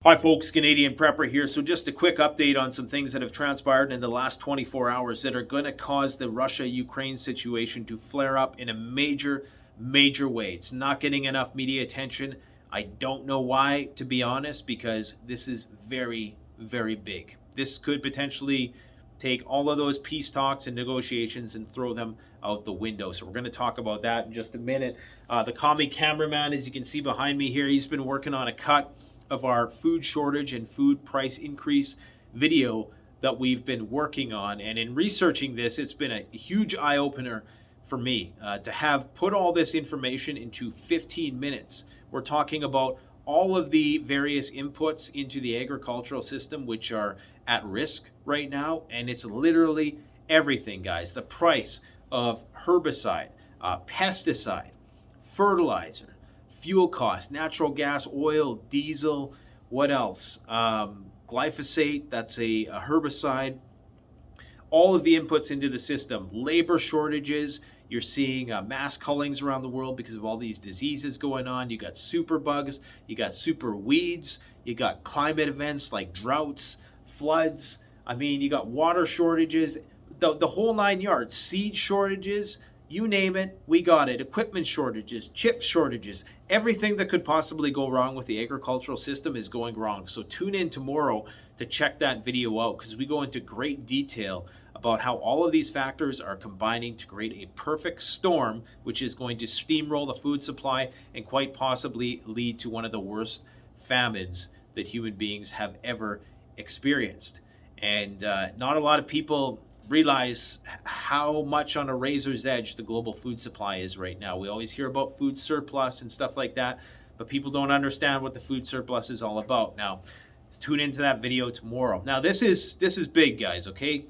Hi folks, Canadian Prepper here. So just a quick update on some things that have transpired in the last 24 hours that are going to cause the Russia-Ukraine situation to flare up in a major way. It's not getting enough media attention. I don't know why, to be honest, because this is very big. This could potentially take all of those peace talks and negotiations and throw them out the window. So we're going to talk about that in just a minute. The commie cameraman, as you can see behind me here, he's been working on a cut of our food shortage and food price increase video that we've been working on. And in researching this, it's been a huge eye-opener for me to have put all this information into 15 minutes. We're talking about all of the various inputs into the agricultural system which are at risk right now, and it's literally everything, guys. The price of herbicide, pesticide, fertilizer, fuel costs, natural gas, oil, diesel, what else? Glyphosate, that's a herbicide. All of the inputs into the system. Labor shortages. You're seeing mass cullings around the world because of all these diseases going on. You got super bugs. You got super weeds. You got climate events like droughts, floods. I mean, you got water shortages. The whole nine yards. Seed shortages. You name it, we got it. Equipment shortages, chip shortages, everything that could possibly go wrong with the agricultural system is going wrong. So tune in tomorrow to check that video out because we go into great detail about how all of these factors are combining to create a perfect storm, which is going to steamroll the food supply and quite possibly lead to one of the worst famines that human beings have ever experienced. And not a lot of people realize how much on a razor's edge the global food supply is right now. We always hear about food surplus and stuff like that, but people don't understand what the food surplus is all about. Now, let's tune into that video tomorrow. Now, this is big, guys, okay?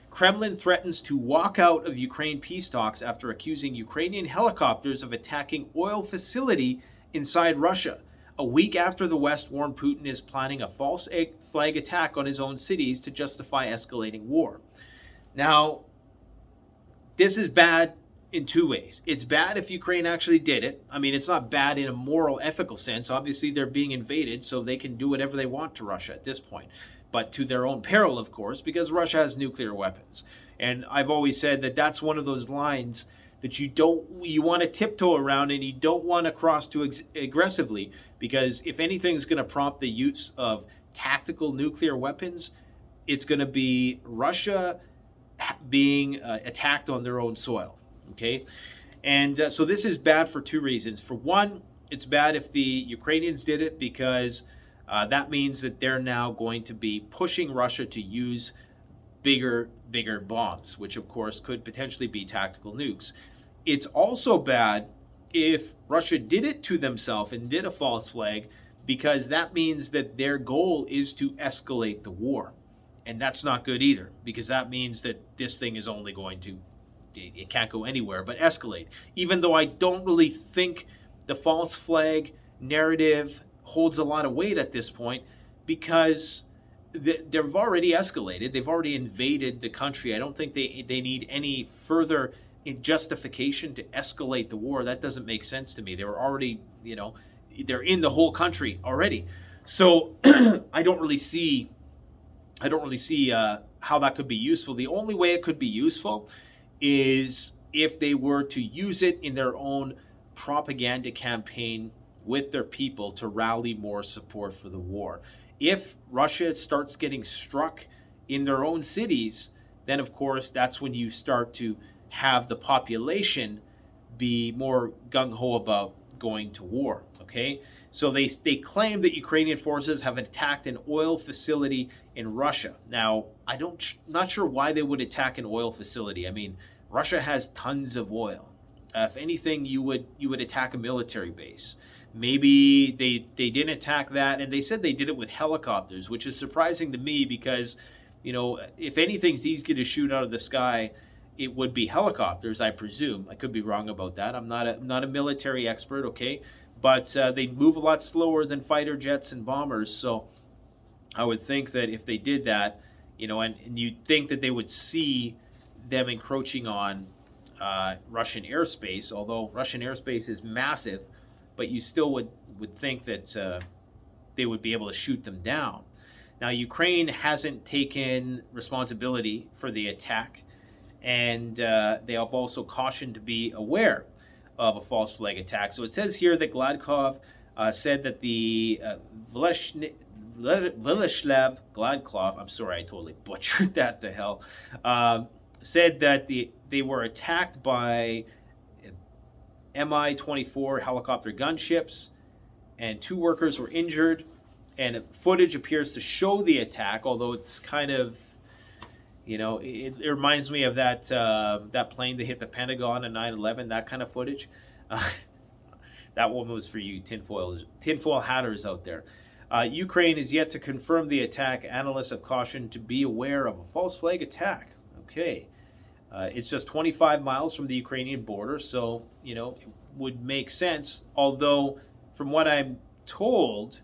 Kremlin threatens to walk out of Ukraine peace talks after accusing Ukrainian helicopters of attacking oil facility inside Russia. A week after the West warned Putin is planning a false flag attack on his own cities to justify escalating war. Now, this is bad in two ways. It's bad if Ukraine actually did it. I mean, it's not bad in a moral, ethical sense. Obviously, they're being invaded, so they can do whatever they want to Russia at this point. But to their own peril, of course, because Russia has nuclear weapons. And I've always said that that's one of those lines that you want to tiptoe around and you don't want to cross too aggressively, because if anything's going to prompt the use of tactical nuclear weapons, it's going to be Russia being attacked on their own soil, okay? And so this is bad for two reasons. For one, it's bad if the Ukrainians did it because that means that they're now going to be pushing Russia to use bigger bombs, which of course could potentially be tactical nukes. It's also bad if Russia did it to themselves and did a false flag, because that means that their goal is to escalate the war. And that's not good either, because that means that this thing is only going to, it can't go anywhere but escalate. Even though I don't really think the false flag narrative holds a lot of weight at this point, because they've already escalated. They've already invaded the country. I don't think they need any further justification to escalate the war. That doesn't make sense to me. They were already, they're in the whole country already. So I don't really see how that could be useful. The only way it could be useful is if they were to use it in their own propaganda campaign with their people to rally more support for the war. If Russia starts getting struck in their own cities, then of course that's when you start to have the population be more gung-ho about going to war, okay? So they claim that Ukrainian forces have attacked an oil facility in Russia. Now, not sure why they would attack an oil facility. I mean, Russia has tons of oil. If anything, you would attack a military base. Maybe they didn't attack that, and they said they did it with helicopters, which is surprising to me because, if anything's easy to shoot out of the sky, it would be helicopters, I presume. I could be wrong about that. I'm not a military expert, okay? But they move a lot slower than fighter jets and bombers, so I would think that if they did that, and you'd think that they would see them encroaching on Russian airspace, although Russian airspace is massive, but you still would think that they would be able to shoot them down. Now, Ukraine hasn't taken responsibility for the attack, and they have also cautioned to be aware of a false flag attack. So it says here that Gladkov said that the Vyacheslav Gladkov, I'm sorry, I totally butchered that to hell, said that they were attacked by Mi-24 helicopter gunships, and 2 workers were injured. And footage appears to show the attack, although it's kind of, it reminds me of that plane that hit the Pentagon on 9/11, that kind of footage. That one was for you tinfoil hatters out there. Ukraine is yet to confirm the attack. Analysts have cautioned to be aware of a false flag attack. Okay. It's just 25 miles from the Ukrainian border, so, it would make sense. Although, from what I'm told,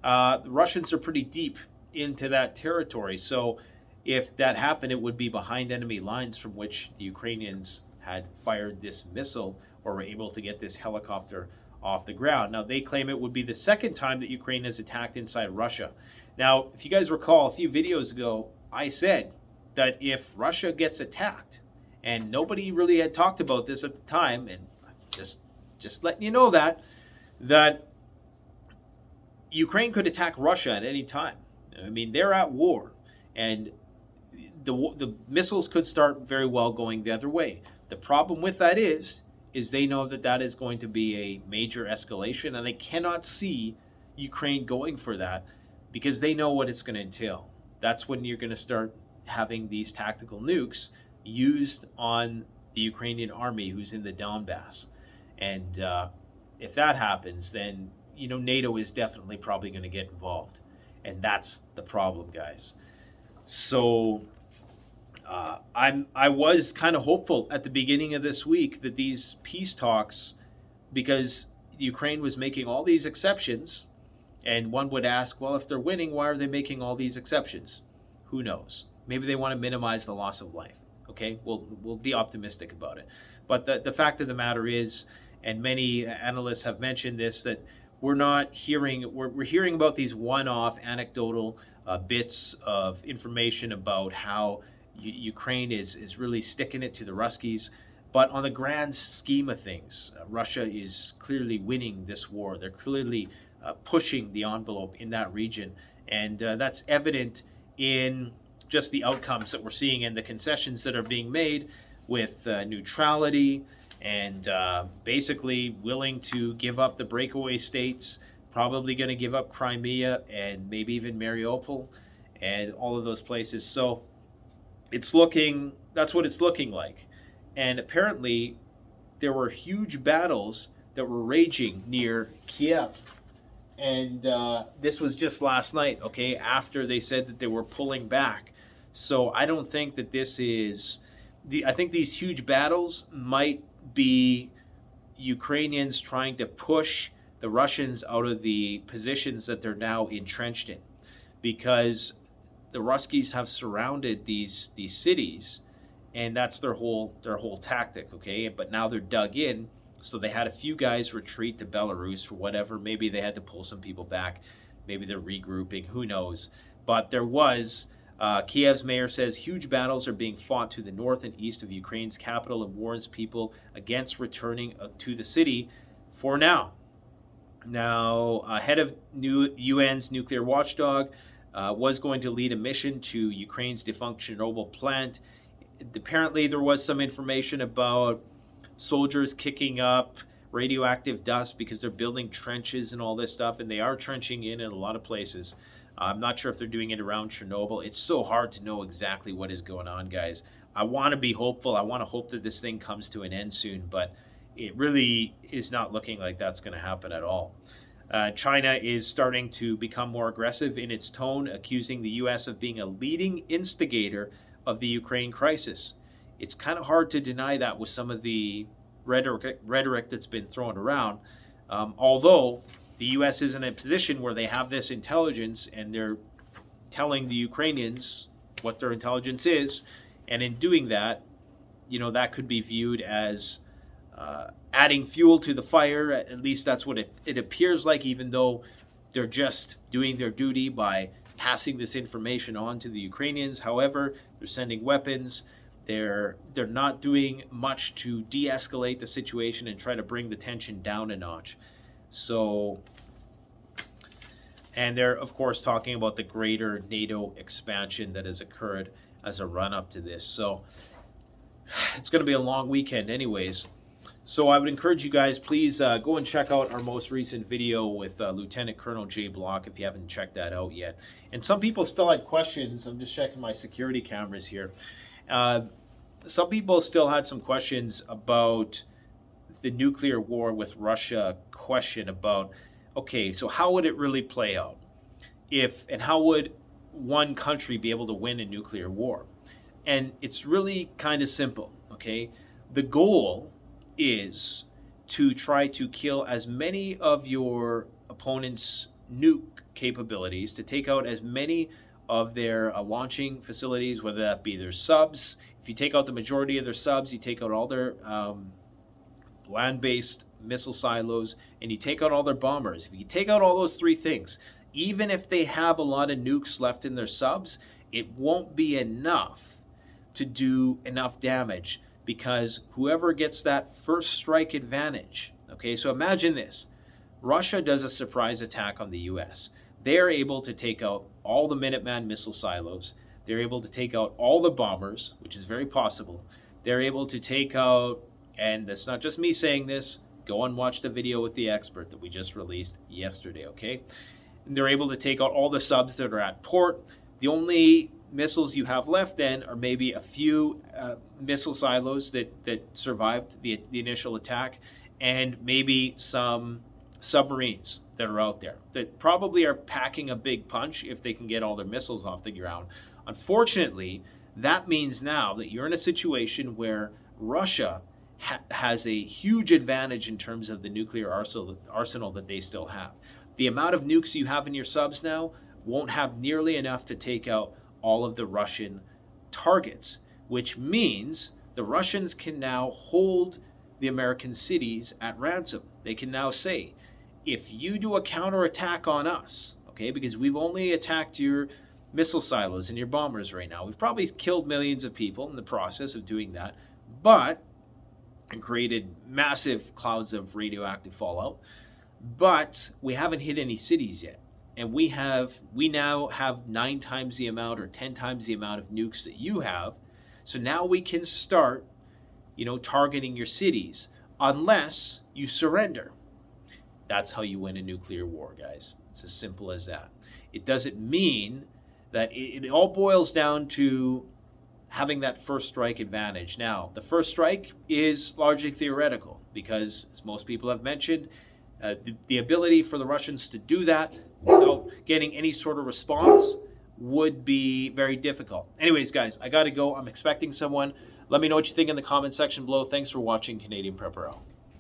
the Russians are pretty deep into that territory. So if that happened, it would be behind enemy lines from which the Ukrainians had fired this missile or were able to get this helicopter off the ground. Now, they claim it would be the second time that Ukraine has attacked inside Russia. Now, if you guys recall, a few videos ago, I said that if Russia gets attacked, and nobody really had talked about this at the time, and just letting you know that Ukraine could attack Russia at any time. I mean, they're at war, and the missiles could start very well going the other way. The problem with that is they know that is going to be a major escalation, and they cannot see Ukraine going for that because they know what it's going to entail. That's when you're going to start having these tactical nukes used on the Ukrainian army who's in the Donbass. And if that happens, then NATO is definitely probably going to get involved, and that's the problem, guys. So I was kind of hopeful at the beginning of this week that these peace talks, because Ukraine was making all these exceptions, and one would ask, well, if they're winning, why are they making all these exceptions? Who knows? Maybe they want to minimize the loss of life. Okay, we'll be optimistic about it. But the fact of the matter is, and many analysts have mentioned this, that we're hearing about these one-off anecdotal bits of information about how Ukraine is really sticking it to the Ruskies. But on the grand scheme of things, Russia is clearly winning this war. They're clearly pushing the envelope in that region. And that's evident in just the outcomes that we're seeing and the concessions that are being made with neutrality and basically willing to give up the breakaway states, probably going to give up Crimea and maybe even Mariupol and all of those places. So that's what it's looking like. And apparently there were huge battles that were raging near Kiev. And this was just last night, okay, after they said that they were pulling back. So I don't think that this is I think these huge battles might be Ukrainians trying to push the Russians out of the positions that they're now entrenched in, because the Ruskies have surrounded these cities, and that's their whole tactic, okay? But now they're dug in, so they had a few guys retreat to Belarus for whatever. Maybe they had to pull some people back. Maybe they're regrouping. Who knows? But there was Kiev's mayor says huge battles are being fought to the north and east of Ukraine's capital and warns people against returning to the city for now. Now, head of UN's nuclear watchdog was going to lead a mission to Ukraine's defunct Chernobyl plant. Apparently, there was some information about soldiers kicking up radioactive dust because they're building trenches and all this stuff, and they are trenching in a lot of places. I'm not sure if they're doing it around Chernobyl. It's so hard to know exactly what is going on, guys. I want to be hopeful. I want to hope that this thing comes to an end soon, but it really is not looking like that's going to happen at all. China is starting to become more aggressive in its tone, accusing the U.S. of being a leading instigator of the Ukraine crisis. It's kind of hard to deny that with some of the rhetoric that's been thrown around, although the U.S. is in a position where they have this intelligence and they're telling the Ukrainians what their intelligence is. And in doing that, that could be viewed as adding fuel to the fire. At least that's what it appears like, even though They're just doing their duty by passing this information on to the Ukrainians. However, they're sending weapons. They're not doing much to de-escalate the situation and try to bring the tension down a notch. So, and they're of course talking about the greater NATO expansion that has occurred as a run-up to this. So it's going to be a long weekend anyways. So I would encourage you guys, please go and check out our most recent video with Lieutenant Colonel Jay Block if you haven't checked that out yet. And some people still had questions. I'm just checking my security cameras here. Some people still had some questions about the nuclear war with Russia question about, okay, so how would it really play out? And how would one country be able to win a nuclear war? And it's really kind of simple, okay? The goal is to try to kill as many of your opponent's nuke capabilities, to take out as many of their launching facilities, whether that be their subs. If you take out the majority of their subs, you take out all their land-based missile silos, and you take out all their bombers. If you take out all those three things, even if they have a lot of nukes left in their subs, it won't be enough to do enough damage, because whoever gets that first strike advantage, okay, so imagine this. Russia does a surprise attack on the US. They are able to take out all the Minuteman missile silos. They're able to take out all the bombers, which is very possible. They're able to take out, and that's not just me saying this, go and watch the video with the expert that we just released yesterday, okay? And they're able to take out all the subs that are at port. The only missiles you have left then are maybe a few missile silos that survived the initial attack, and maybe some submarines that are out there that probably are packing a big punch if they can get all their missiles off the ground. Unfortunately, that means now that you're in a situation where Russia has a huge advantage in terms of the nuclear arsenal that they still have. The amount of nukes you have in your subs now won't have nearly enough to take out all of the Russian targets, which means the Russians can now hold the American cities at ransom. They can now say, if you do a counterattack on us, okay, because we've only attacked your missile silos and your bombers right now. We've probably killed millions of people in the process of doing that, and created massive clouds of radioactive fallout. But we haven't hit any cities yet. And we now have 9 times the amount or 10 times the amount of nukes that you have. So now we can start, targeting your cities unless you surrender. That's how you win a nuclear war, guys. It's as simple as that. It doesn't mean that it all boils down to having that first strike advantage. Now, the first strike is largely theoretical because, as most people have mentioned, the ability for the Russians to do that without getting any sort of response would be very difficult. Anyways, guys, I got to go. I'm expecting someone. Let me know what you think in the comment section below. Thanks for watching Canadian Prepper Out.